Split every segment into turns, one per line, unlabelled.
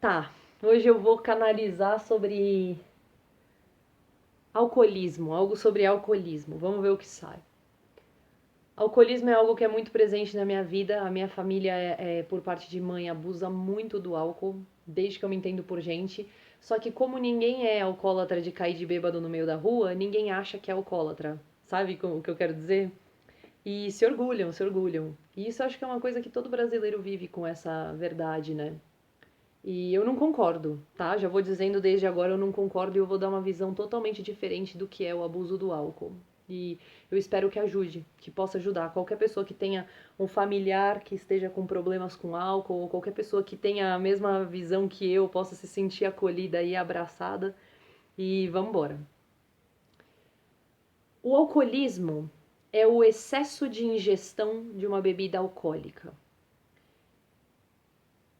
Tá, hoje eu vou canalizar sobre alcoolismo, algo sobre alcoolismo. Vamos ver o que sai. Alcoolismo é algo que é muito presente na minha vida. A minha família, por parte de mãe, abusa muito do álcool, desde que eu me entendo por gente. Só que como ninguém é alcoólatra de cair de bêbado no meio da rua, ninguém acha que é alcoólatra. Sabe o que eu quero dizer? E se orgulham, se orgulham. E isso eu acho que é uma coisa que todo brasileiro vive com essa verdade, né? E eu não concordo, tá? Já vou dizendo desde agora, eu não concordo e eu vou dar uma visão totalmente diferente do que é o abuso do álcool. E eu espero que ajude, que possa ajudar qualquer pessoa que tenha um familiar que esteja com problemas com álcool, ou qualquer pessoa que tenha a mesma visão que eu, possa se sentir acolhida e abraçada. E vamos embora. O alcoolismo é o excesso de ingestão de uma bebida alcoólica.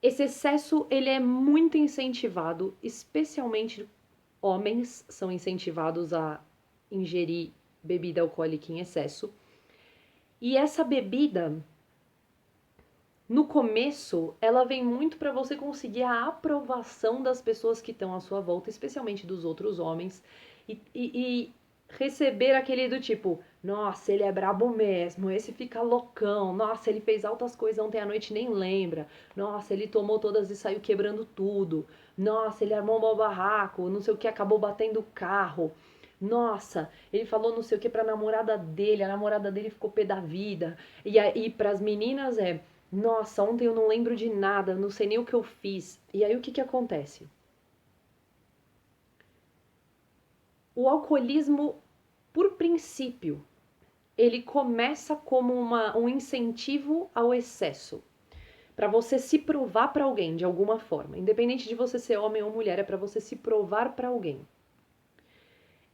Esse excesso ele é muito incentivado, especialmente homens são incentivados a ingerir bebida alcoólica em excesso. E essa bebida, no começo, ela vem muito para você conseguir a aprovação das pessoas que estão à sua volta, especialmente dos outros homens, e receber aquele do tipo, nossa, ele é brabo mesmo, esse fica loucão, nossa, ele fez altas coisas ontem à noite e nem lembra, nossa, ele tomou todas e saiu quebrando tudo, nossa, ele armou um mau barraco, não sei o que, acabou batendo o carro, nossa, ele falou não sei o que pra namorada dele, a namorada dele ficou pé da vida, e aí pras meninas é, nossa, ontem eu não lembro de nada, não sei nem o que eu fiz. E aí o que acontece? O alcoolismo, por princípio, ele começa como um incentivo ao excesso. Para você se provar para alguém de alguma forma. Independente de você ser homem ou mulher, é para você se provar para alguém.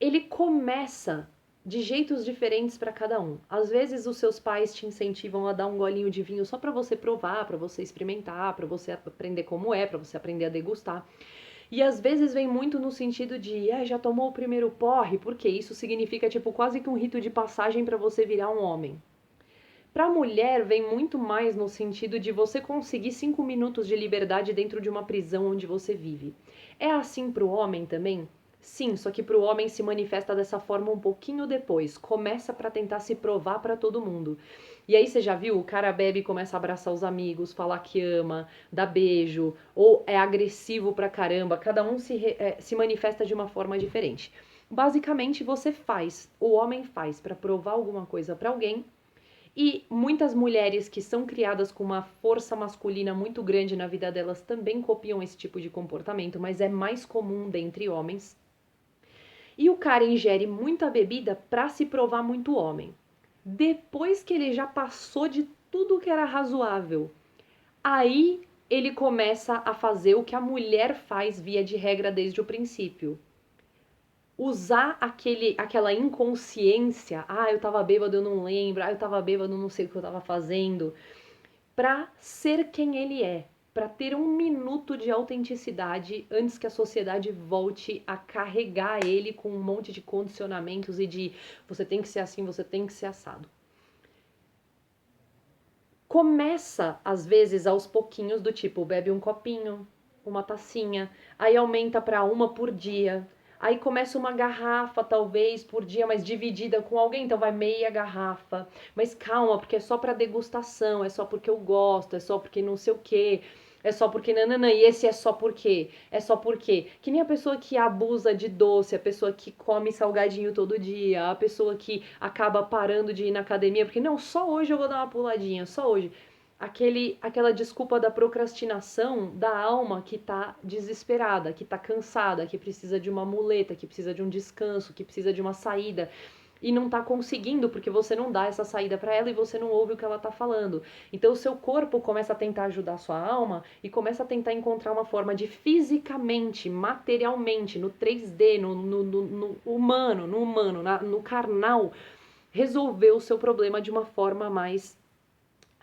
Ele começa de jeitos diferentes para cada um. Às vezes os seus pais te incentivam a dar um golinho de vinho só para você provar, para você experimentar, para você aprender como é, para você aprender a degustar. E às vezes vem muito no sentido de, já tomou o primeiro porre, porque isso significa tipo quase que um rito de passagem para você virar um homem. Para a mulher vem muito mais no sentido de você conseguir 5 minutos de liberdade dentro de uma prisão onde você vive. É assim para o homem também? Sim, só que para o homem se manifesta dessa forma um pouquinho depois. Começa para tentar se provar para todo mundo. E aí você já viu, o cara bebe e começa a abraçar os amigos, falar que ama, dar beijo, ou é agressivo pra caramba. Cada um se manifesta de uma forma diferente. Basicamente você faz, o homem faz para provar alguma coisa para alguém. E muitas mulheres que são criadas com uma força masculina muito grande na vida delas também copiam esse tipo de comportamento, mas é mais comum dentre homens. E o cara ingere muita bebida para se provar muito homem. Depois que ele já passou de tudo que era razoável, aí ele começa a fazer o que a mulher faz via de regra desde o princípio. Usar aquela inconsciência, eu tava bêbado, eu não lembro, eu tava bêbado, eu não sei o que eu tava fazendo, pra ser quem ele é, pra ter 1 minuto de autenticidade antes que a sociedade volte a carregar ele com um monte de condicionamentos e de você tem que ser assim, você tem que ser assado. Começa, às vezes, aos pouquinhos, do tipo, bebe um copinho, uma tacinha, aí aumenta para uma por dia, aí começa uma garrafa, talvez, por dia, mas dividida com alguém, então vai meia garrafa. Mas calma, porque é só para degustação, é só porque eu gosto, é só porque não sei o quê. É só porque nananã, e esse é só porque, é só porque. Que nem a pessoa que abusa de doce, a pessoa que come salgadinho todo dia, a pessoa que acaba parando de ir na academia, porque não, só hoje eu vou dar uma puladinha, só hoje. Aquela desculpa da procrastinação da alma que tá desesperada, que tá cansada, que precisa de uma muleta, que precisa de um descanso, que precisa de uma saída e não tá conseguindo porque você não dá essa saída para ela e você não ouve o que ela tá falando. Então o seu corpo começa a tentar ajudar a sua alma e começa a tentar encontrar uma forma de fisicamente, materialmente, no 3D, no humano, no carnal, resolver o seu problema de uma forma mais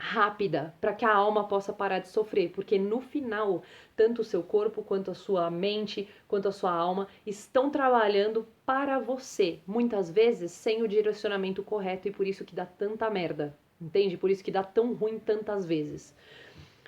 rápida, para que a alma possa parar de sofrer, porque no final, tanto o seu corpo, quanto a sua mente, quanto a sua alma estão trabalhando para você, muitas vezes sem o direcionamento correto e por isso que dá tanta merda, entende? Por isso que dá tão ruim tantas vezes.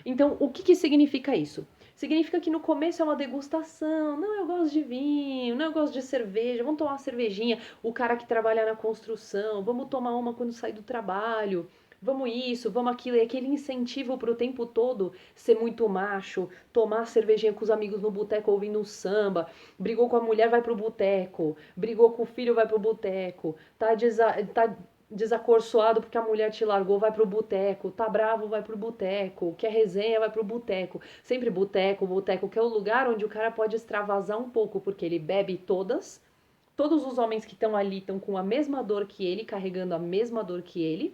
Então, o que significa isso? Significa que no começo é uma degustação. Não, eu gosto de vinho, não, eu gosto de cerveja, vamos tomar uma cervejinha. O cara que trabalha na construção, vamos tomar uma quando sair do trabalho. Vamos isso, vamos aquilo. E aquele incentivo pro tempo todo ser muito macho, tomar cervejinha com os amigos no boteco ouvindo um samba. Brigou com a mulher, vai pro boteco. Brigou com o filho, vai pro boteco. Tá desacorçoado porque a mulher te largou, vai pro boteco, tá bravo, vai pro boteco, quer resenha, vai pro boteco. Sempre boteco, boteco, que é o lugar onde o cara pode extravasar um pouco, porque ele bebe todas. Todos os homens que estão ali estão com a mesma dor que ele, carregando a mesma dor que ele.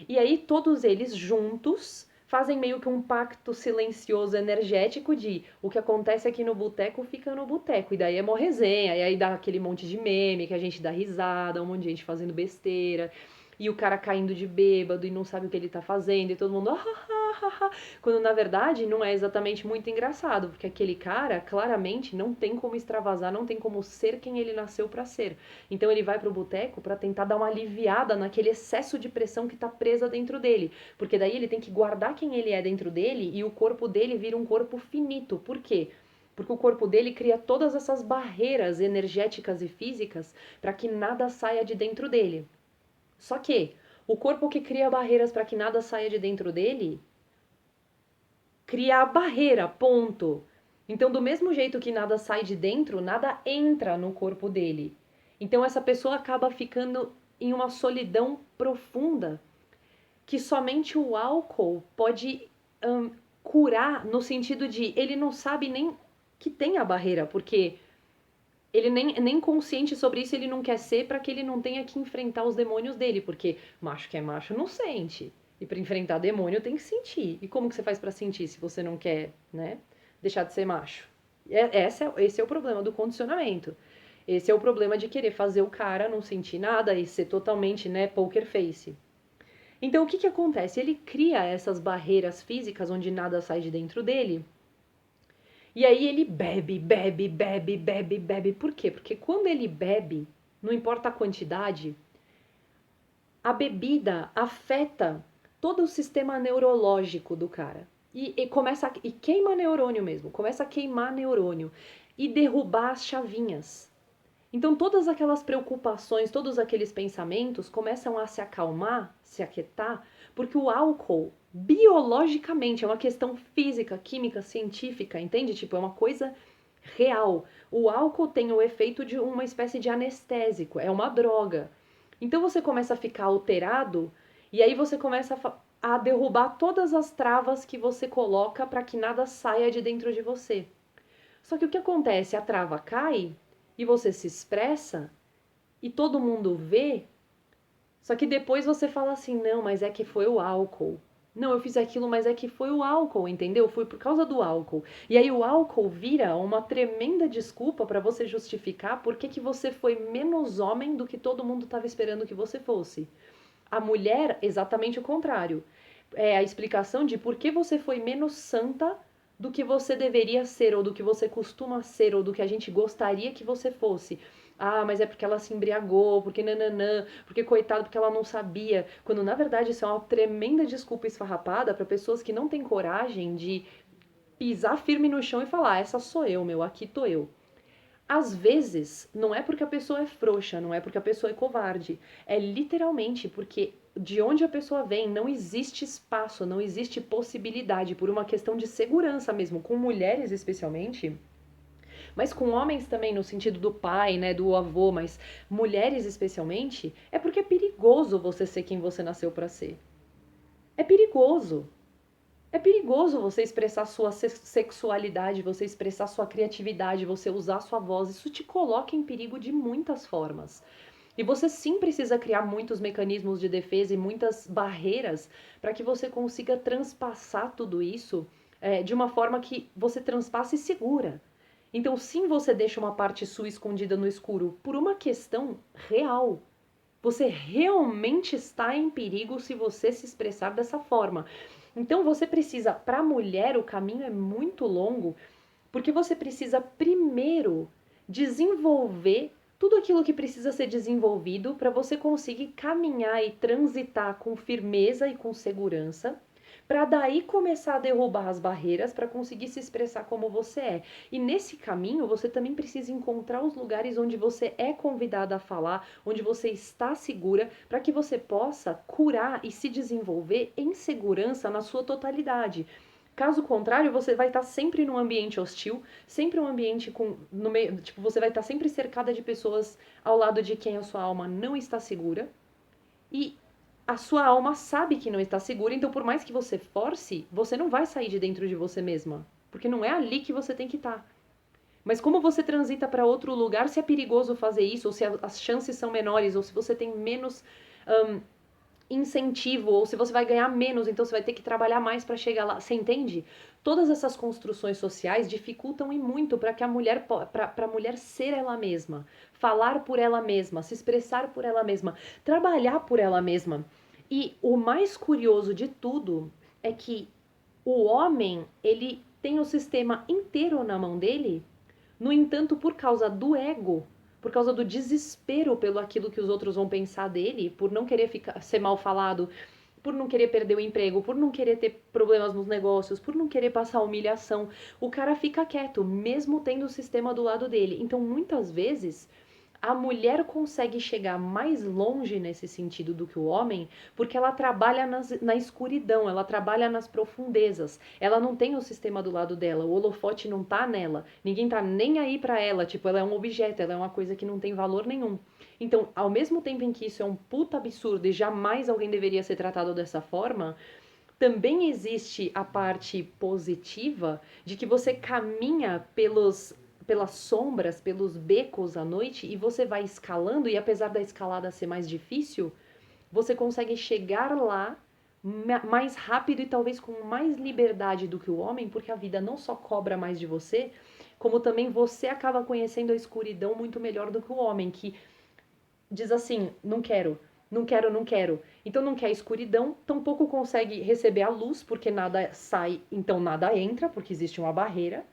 E aí todos eles juntos fazem meio que um pacto silencioso energético de o que acontece aqui no boteco fica no boteco. E daí é mó resenha, e aí dá aquele monte de meme que a gente dá risada, um monte de gente fazendo besteira. E o cara caindo de bêbado e não sabe o que ele tá fazendo, e todo mundo, quando na verdade não é exatamente muito engraçado, porque aquele cara claramente não tem como extravasar, não tem como ser quem ele nasceu para ser. Então ele vai pro boteco para tentar dar uma aliviada naquele excesso de pressão que tá presa dentro dele, porque daí ele tem que guardar quem ele é dentro dele e o corpo dele vira um corpo finito. Por quê? Porque o corpo dele cria todas essas barreiras energéticas e físicas para que nada saia de dentro dele. Só que o corpo que cria barreiras para que nada saia de dentro dele, cria a barreira, ponto. Então, do mesmo jeito que nada sai de dentro, nada entra no corpo dele. Então, essa pessoa acaba ficando em uma solidão profunda que somente o álcool pode curar, no sentido de ele não sabe nem que tem a barreira, porque ele nem consciente sobre isso ele não quer ser para que ele não tenha que enfrentar os demônios dele, porque macho que é macho não sente. E para enfrentar demônio tem que sentir. E como que você faz para sentir se você não quer, né, deixar de ser macho? Esse é o problema do condicionamento. Esse é o problema de querer fazer o cara não sentir nada e ser totalmente, né, poker face. Então o que acontece? Ele cria essas barreiras físicas onde nada sai de dentro dele. E aí ele bebe, bebe, bebe, bebe, bebe. Por quê? Porque quando ele bebe, não importa a quantidade, a bebida afeta todo o sistema neurológico do cara. E queima neurônio mesmo, começa a queimar neurônio e derrubar as chavinhas. Então todas aquelas preocupações, todos aqueles pensamentos começam a se acalmar, se aquietar, porque o álcool, biologicamente, é uma questão física, química, científica, entende? Tipo, é uma coisa real. O álcool tem o efeito de uma espécie de anestésico, é uma droga. Então você começa a ficar alterado e aí você começa a derrubar todas as travas que você coloca para que nada saia de dentro de você. Só que o que acontece? A trava cai e você se expressa e todo mundo vê, só que depois você fala assim: não, mas é que foi o álcool. Não, eu fiz aquilo, mas é que foi o álcool, entendeu? Foi por causa do álcool. E aí o álcool vira uma tremenda desculpa para você justificar por que você foi menos homem do que todo mundo estava esperando que você fosse. A mulher, exatamente o contrário. É a explicação de por que você foi menos santa do que você deveria ser, ou do que você costuma ser, ou do que a gente gostaria que você fosse. Ah, mas é porque ela se embriagou, porque nananã, porque coitado, porque ela não sabia. Quando na verdade isso é uma tremenda desculpa esfarrapada para pessoas que não têm coragem de pisar firme no chão e falar: essa sou eu, meu, aqui tô eu. Às vezes, não é porque a pessoa é frouxa, não é porque a pessoa é covarde. É literalmente porque de onde a pessoa vem não existe espaço, não existe possibilidade, por uma questão de segurança mesmo, com mulheres especialmente, mas com homens também, no sentido do pai, né, do avô, mas mulheres especialmente, é porque é perigoso você ser quem você nasceu para ser. É perigoso. É perigoso você expressar sua sexualidade, você expressar sua criatividade, você usar sua voz. Isso te coloca em perigo de muitas formas. E você sim precisa criar muitos mecanismos de defesa e muitas barreiras para que você consiga transpassar tudo isso de uma forma que você transpasse segura. Então, sim, você deixa uma parte sua escondida no escuro por uma questão real. Você realmente está em perigo se você se expressar dessa forma. Então você precisa, para a mulher, o caminho é muito longo, porque você precisa primeiro desenvolver tudo aquilo que precisa ser desenvolvido para você conseguir caminhar e transitar com firmeza e com segurança para daí começar a derrubar as barreiras para conseguir se expressar como você é. E nesse caminho, você também precisa encontrar os lugares onde você é convidada a falar, onde você está segura, para que você possa curar e se desenvolver em segurança na sua totalidade. Caso contrário, você vai estar sempre num ambiente hostil, sempre um ambiente com no meio, tipo, você vai estar sempre cercada de pessoas ao lado de quem a sua alma não está segura. E a sua alma sabe que não está segura, então por mais que você force, você não vai sair de dentro de você mesma, porque não é ali que você tem que estar. Mas como você transita para outro lugar, se é perigoso fazer isso, ou se as chances são menores, ou se você tem menos um, incentivo, ou se você vai ganhar menos, então você vai ter que trabalhar mais para chegar lá. Você entende? Todas essas construções sociais dificultam e muito para que a mulher para a mulher ser ela mesma, falar por ela mesma, se expressar por ela mesma, trabalhar por ela mesma. E o mais curioso de tudo é que o homem, ele tem o sistema inteiro na mão dele. No entanto, por causa do ego, por causa do desespero pelo aquilo que os outros vão pensar dele, por não querer ser mal falado, por não querer perder o emprego, por não querer ter problemas nos negócios, por não querer passar humilhação, o cara fica quieto, mesmo tendo o sistema do lado dele. Então, muitas vezes, a mulher consegue chegar mais longe nesse sentido do que o homem, porque ela trabalha na escuridão, ela trabalha nas profundezas. Ela não tem o sistema do lado dela, o holofote não tá nela, ninguém tá nem aí pra ela, tipo, ela é um objeto, ela é uma coisa que não tem valor nenhum. Então, ao mesmo tempo em que isso é um puta absurdo e jamais alguém deveria ser tratado dessa forma, também existe a parte positiva de que você caminha pelas sombras, pelos becos à noite e você vai escalando e apesar da escalada ser mais difícil, você consegue chegar lá mais rápido e talvez com mais liberdade do que o homem, porque a vida não só cobra mais de você, como também você acaba conhecendo a escuridão muito melhor do que o homem, que diz assim: não quero, não quero, não quero. Então não quer escuridão, tampouco consegue receber a luz, porque nada sai, então nada entra, porque existe uma barreira.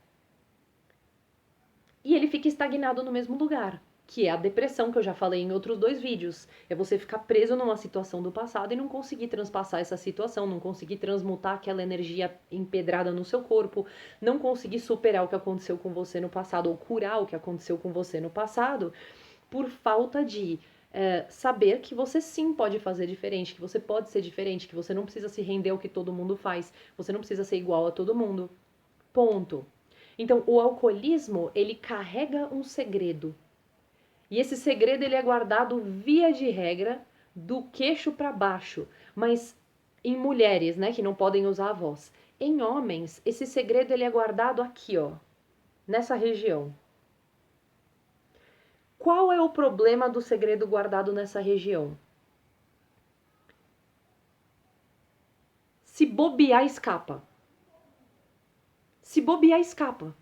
E ele fica estagnado no mesmo lugar, que é a depressão que eu já falei em outros dois vídeos. É você ficar preso numa situação do passado e não conseguir transpassar essa situação, não conseguir transmutar aquela energia empedrada no seu corpo, não conseguir superar o que aconteceu com você no passado ou curar o que aconteceu com você no passado por falta de saber que você sim pode fazer diferente, que você pode ser diferente, que você não precisa se render ao que todo mundo faz, você não precisa ser igual a todo mundo. Ponto. Então, o alcoolismo, ele carrega um segredo. E esse segredo ele é guardado via de regra do queixo para baixo, mas em mulheres, né, que não podem usar a voz. Em homens, esse segredo ele é guardado aqui, ó, nessa região. Qual é o problema do segredo guardado nessa região? Se bobear, escapa. Se bobear, escapa.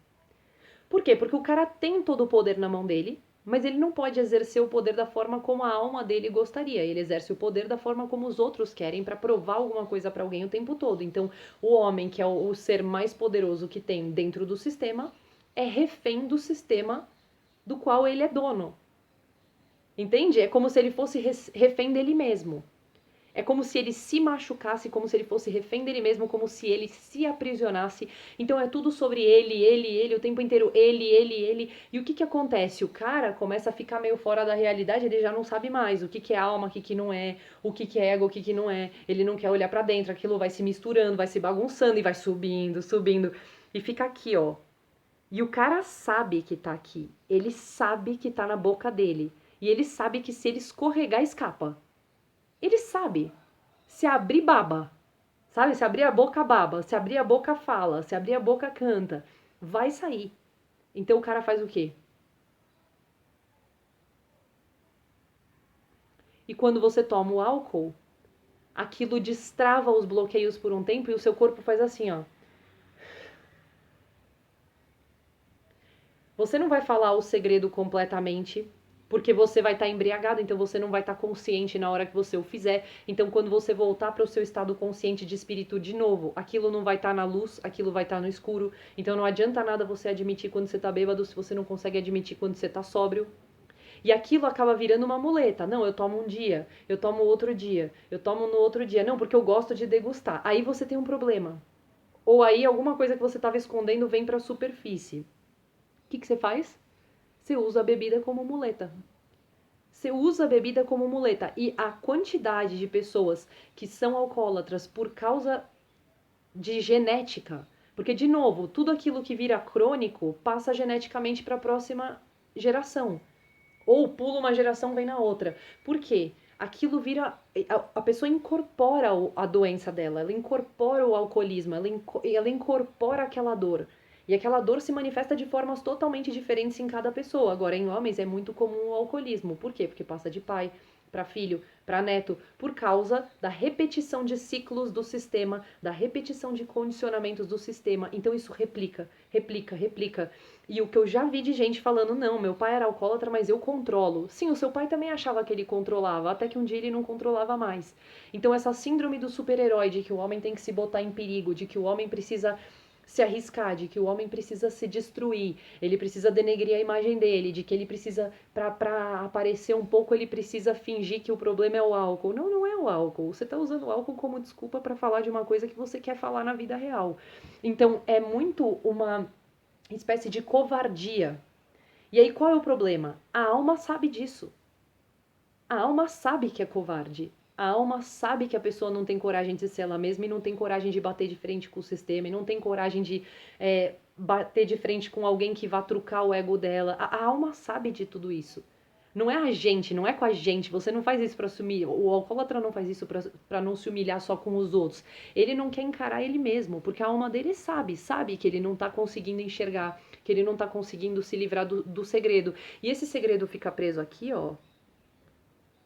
Por quê? Porque o cara tem todo o poder na mão dele, mas ele não pode exercer o poder da forma como a alma dele gostaria. Ele exerce o poder da forma como os outros querem para provar alguma coisa para alguém o tempo todo. Então, o homem, que é o ser mais poderoso que tem dentro do sistema, é refém do sistema do qual ele é dono. Entende? É como se ele fosse refém dele mesmo. É como se ele se machucasse, como se ele fosse refém dele mesmo, como se ele se aprisionasse. Então é tudo sobre ele, o tempo inteiro, ele. E o que que acontece? O cara começa a ficar meio fora da realidade, ele já não sabe mais o que que é alma, o que que não é, o que que é ego, o que que não é. Ele não quer olhar pra dentro, aquilo vai se misturando, vai se bagunçando e vai subindo, subindo. E fica aqui, ó. E o cara sabe que tá aqui. Ele sabe que tá na boca dele. E ele sabe que se ele escorregar, escapa. Ele sabe. Se abrir, baba. Sabe? Se abrir a boca, baba. Se abrir a boca, fala. Se abrir a boca, canta. Vai sair. Então o cara faz o quê? E quando você toma o álcool, aquilo destrava os bloqueios por um tempo e o seu corpo faz assim, ó. Você não vai falar o segredo completamente, porque você vai estar embriagado, então você não vai estar consciente na hora que você o fizer. Então, quando você voltar para o seu estado consciente de espírito de novo, aquilo não vai estar na luz, aquilo vai estar no escuro. Então, não adianta nada você admitir quando você está bêbado se você não consegue admitir quando você está sóbrio. E aquilo acaba virando uma muleta. Não, eu tomo um dia, eu tomo outro dia, eu tomo no outro dia. Não, porque eu gosto de degustar. Aí você tem um problema. Ou aí alguma coisa que você estava escondendo vem para a superfície. O que você faz? Você usa a bebida como muleta. Você usa a bebida como muleta. E a quantidade de pessoas que são alcoólatras por causa de genética. Porque, de novo, tudo aquilo que vira crônico passa geneticamente para a próxima geração. Ou pula uma geração, vem na outra. Por quê? Aquilo vira. A pessoa incorpora a doença dela, ela incorpora o alcoolismo, ela incorpora aquela dor. E aquela dor se manifesta de formas totalmente diferentes em cada pessoa. Agora, em homens é muito comum o alcoolismo. Por quê? Porque passa de pai para filho, para neto, por causa da repetição de ciclos do sistema, da repetição de condicionamentos do sistema. Então isso replica, replica, replica. E o que eu já vi de gente falando, não, meu pai era alcoólatra, mas eu controlo. Sim, o seu pai também achava que ele controlava, até que um dia ele não controlava mais. Então essa síndrome do super-herói, de que o homem tem que se botar em perigo, de que o homem precisa se arriscar, de que o homem precisa se destruir, ele precisa denegrir a imagem dele, de que ele precisa, pra aparecer um pouco, ele precisa fingir que o problema é o álcool. Não, não é o álcool. Você tá usando o álcool como desculpa para falar de uma coisa que você quer falar na vida real. Então, é muito uma espécie de covardia. E aí, qual é o problema? A alma sabe disso. A alma sabe que é covarde. A alma sabe que a pessoa não tem coragem de ser ela mesma e não tem coragem de bater de frente com o sistema e não tem coragem de bater de frente com alguém que vá trucar o ego dela. A alma sabe de tudo isso. Não é a gente, não é com a gente. Você não faz isso pra assumir. O alcoólatra não faz isso pra não se humilhar só com os outros. Ele não quer encarar ele mesmo, porque a alma dele sabe que ele não tá conseguindo enxergar, que ele não tá conseguindo se livrar do segredo. E esse segredo fica preso aqui, ó,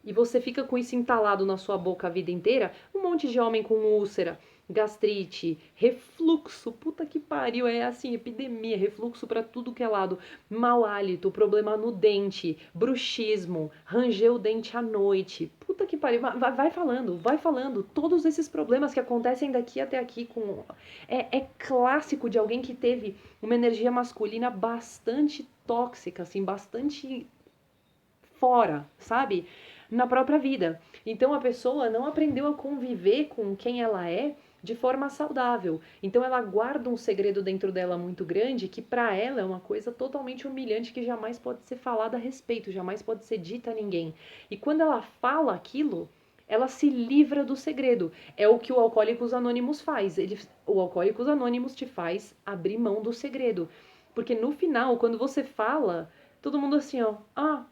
e você fica com isso entalado na sua boca a vida inteira, um monte de homem com úlcera, gastrite, refluxo, puta que pariu, é assim, epidemia, refluxo pra tudo que é lado, mau hálito, problema no dente, bruxismo, ranger o dente à noite, puta que pariu, vai falando, todos esses problemas que acontecem daqui até aqui com... É clássico de alguém que teve uma energia masculina bastante tóxica, assim, bastante fora, sabe? Na própria vida. Então a pessoa não aprendeu a conviver com quem ela é de forma saudável. Então ela guarda um segredo dentro dela muito grande que para ela é uma coisa totalmente humilhante que jamais pode ser falada a respeito, jamais pode ser dita a ninguém. E quando ela fala aquilo, ela se livra do segredo. É o que o Alcoólicos Anônimos faz. O Alcoólicos Anônimos te faz abrir mão do segredo. Porque no final, quando você fala, todo mundo assim, ó, ah,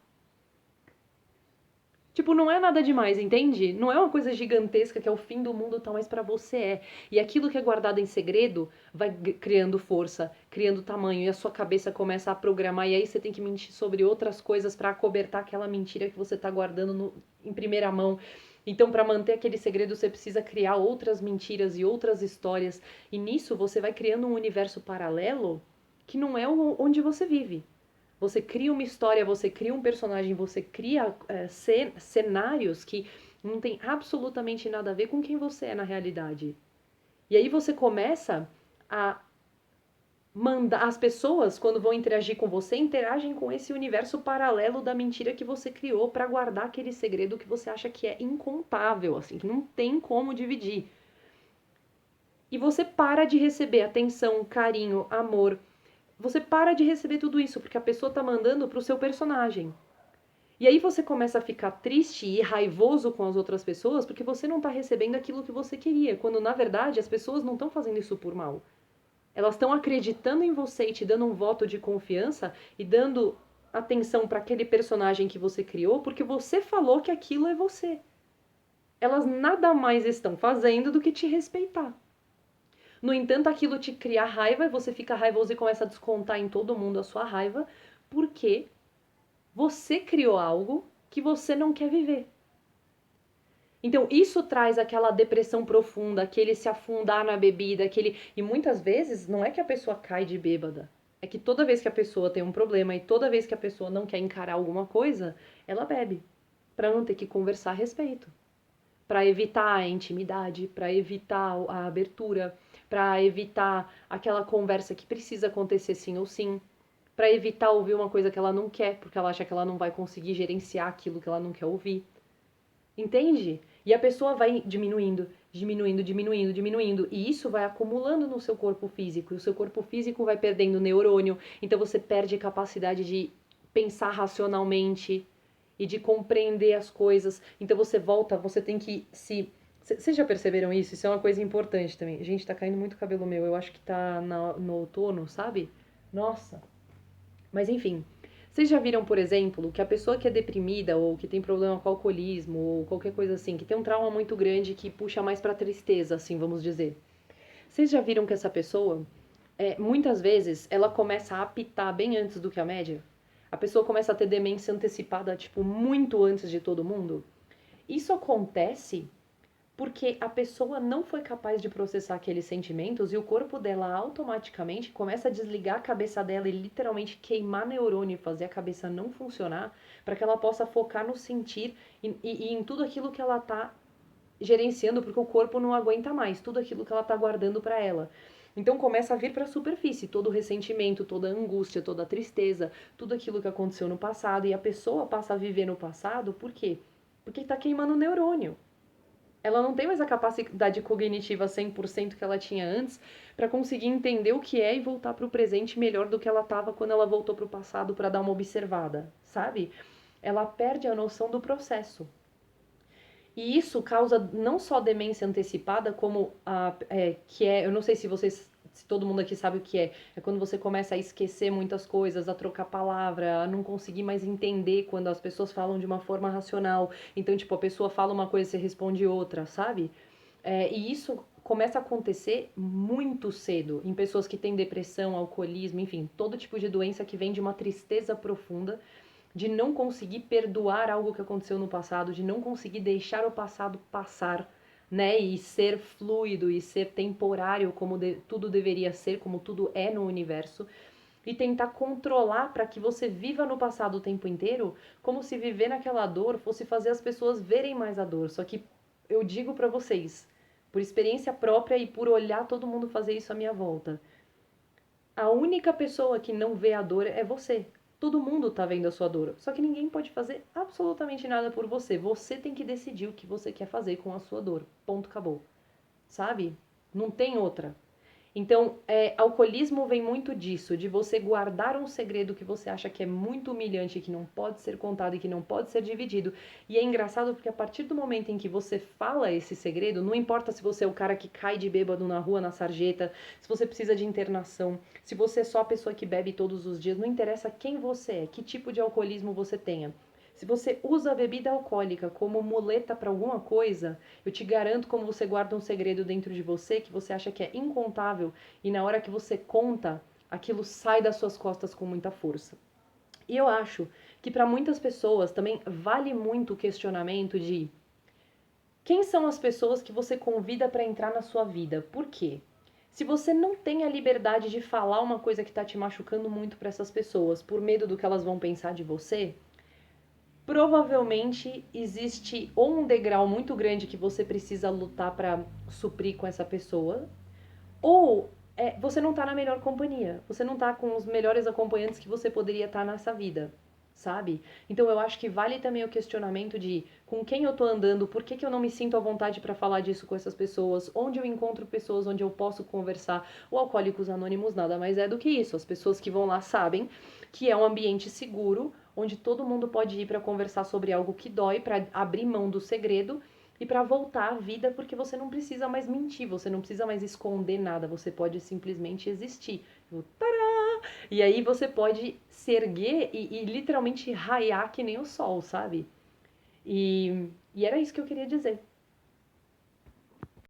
tipo, não é nada demais, entende? Não é uma coisa gigantesca que é o fim do mundo, tal, mas pra você é. E aquilo que é guardado em segredo vai criando força, criando tamanho, e a sua cabeça começa a programar, e aí você tem que mentir sobre outras coisas pra acobertar aquela mentira que você tá guardando em primeira mão. Então, pra manter aquele segredo, você precisa criar outras mentiras e outras histórias. E nisso você vai criando um universo paralelo que não é onde você vive. Você cria uma história, você cria um personagem, você cria cenários que não tem absolutamente nada a ver com quem você é na realidade. E aí você começa a mandar. As pessoas, quando vão interagir com você, interagem com esse universo paralelo da mentira que você criou para guardar aquele segredo que você acha que é incontável, assim, que não tem como dividir. E você para de receber atenção, carinho, amor. Você para de receber tudo isso, porque a pessoa tá mandando pro seu personagem. E aí você começa a ficar triste e raivoso com as outras pessoas porque você não tá recebendo aquilo que você queria, quando na verdade as pessoas não estão fazendo isso por mal. Elas estão acreditando em você e te dando um voto de confiança e dando atenção para aquele personagem que você criou porque você falou que aquilo é você. Elas nada mais estão fazendo do que te respeitar. No entanto, aquilo te cria raiva e você fica raivoso e começa a descontar em todo mundo a sua raiva, porque você criou algo que você não quer viver. Então, isso traz aquela depressão profunda, aquele se afundar na bebida, aquele... E muitas vezes, não é que a pessoa cai de bêbada. É que toda vez que a pessoa tem um problema e toda vez que a pessoa não quer encarar alguma coisa, ela bebe. Pra não ter que conversar a respeito. Pra evitar a intimidade, pra evitar a abertura, pra evitar aquela conversa que precisa acontecer sim ou sim, pra evitar ouvir uma coisa que ela não quer, porque ela acha que ela não vai conseguir gerenciar aquilo que ela não quer ouvir. Entende? E a pessoa vai diminuindo, diminuindo, diminuindo, diminuindo. E isso vai acumulando no seu corpo físico. E o seu corpo físico vai perdendo neurônio. Então você perde capacidade de pensar racionalmente e de compreender as coisas. Então você volta, você tem que se. Vocês já perceberam isso? Isso é uma coisa importante também. Gente, tá caindo muito cabelo meu. Eu acho que tá no outono, sabe? Nossa. Mas enfim, vocês já viram, por exemplo, que a pessoa que é deprimida ou que tem problema com alcoolismo ou qualquer coisa assim, que tem um trauma muito grande que puxa mais pra tristeza, assim, vamos dizer. Vocês já viram que essa pessoa, muitas vezes, ela começa a apitar bem antes do que a média? A pessoa começa a ter demência antecipada, tipo, muito antes de todo mundo? Isso acontece porque a pessoa não foi capaz de processar aqueles sentimentos e o corpo dela automaticamente começa a desligar a cabeça dela e literalmente queimar neurônio e fazer a cabeça não funcionar para que ela possa focar no sentir e em tudo aquilo que ela tá gerenciando, porque o corpo não aguenta mais tudo aquilo que ela tá guardando para ela. Então começa a vir para a superfície todo o ressentimento, toda a angústia, toda a tristeza, tudo aquilo que aconteceu no passado e a pessoa passa a viver no passado, por quê? Porque tá queimando neurônio. Ela não tem mais a capacidade cognitiva 100% que ela tinha antes para conseguir entender o que é e voltar para o presente melhor do que ela estava quando ela voltou para o passado para dar uma observada, sabe? Ela perde a noção do processo. E isso causa não só demência antecipada, como que é, eu não sei se vocês, se todo mundo aqui sabe o que é quando você começa a esquecer muitas coisas, a trocar palavra, a não conseguir mais entender quando as pessoas falam de uma forma racional. Então, tipo, a pessoa fala uma coisa e você responde outra, sabe? E isso começa a acontecer muito cedo em pessoas que têm depressão, alcoolismo, enfim, todo tipo de doença que vem de uma tristeza profunda de não conseguir perdoar algo que aconteceu no passado, de não conseguir deixar o passado passar, né? E ser fluido e ser temporário como tudo deveria ser, como tudo é no universo. E tentar controlar para que você viva no passado o tempo inteiro, como se viver naquela dor fosse fazer as pessoas verem mais a dor. Só que eu digo para vocês, por experiência própria e por olhar todo mundo fazer isso à minha volta, a única pessoa que não vê a dor é você. Todo mundo tá vendo a sua dor. Só que ninguém pode fazer absolutamente nada por você. Você tem que decidir o que você quer fazer com a sua dor. Ponto, acabou. Sabe? Não tem outra. Então, alcoolismo vem muito disso, de você guardar um segredo que você acha que é muito humilhante, que não pode ser contado e que não pode ser dividido. E é engraçado porque a partir do momento em que você fala esse segredo, não importa se você é o cara que cai de bêbado na rua, na sarjeta, se você precisa de internação, se você é só a pessoa que bebe todos os dias, não interessa quem você é, que tipo de alcoolismo você tenha. Se você usa a bebida alcoólica como muleta para alguma coisa, eu te garanto como você guarda um segredo dentro de você que você acha que é incontável e na hora que você conta, aquilo sai das suas costas com muita força. E eu acho que para muitas pessoas também vale muito o questionamento de quem são as pessoas que você convida para entrar na sua vida? Por quê? Se você não tem a liberdade de falar uma coisa que está te machucando muito para essas pessoas, por medo do que elas vão pensar de você, provavelmente existe ou um degrau muito grande que você precisa lutar para suprir com essa pessoa, ou você não tá na melhor companhia, você não tá com os melhores acompanhantes que você poderia estar nessa vida, sabe? Então eu acho que vale também o questionamento de com quem eu tô andando, por que que eu não me sinto à vontade para falar disso com essas pessoas, onde eu encontro pessoas onde eu posso conversar. O Alcoólicos Anônimos nada mais é do que isso, as pessoas que vão lá sabem que é um ambiente seguro, onde todo mundo pode ir para conversar sobre algo que dói, para abrir mão do segredo e para voltar à vida, porque você não precisa mais mentir, você não precisa mais esconder nada, você pode simplesmente existir. Tadá! E aí você pode se erguer e literalmente raiar que nem o sol, sabe? E era isso que eu queria dizer.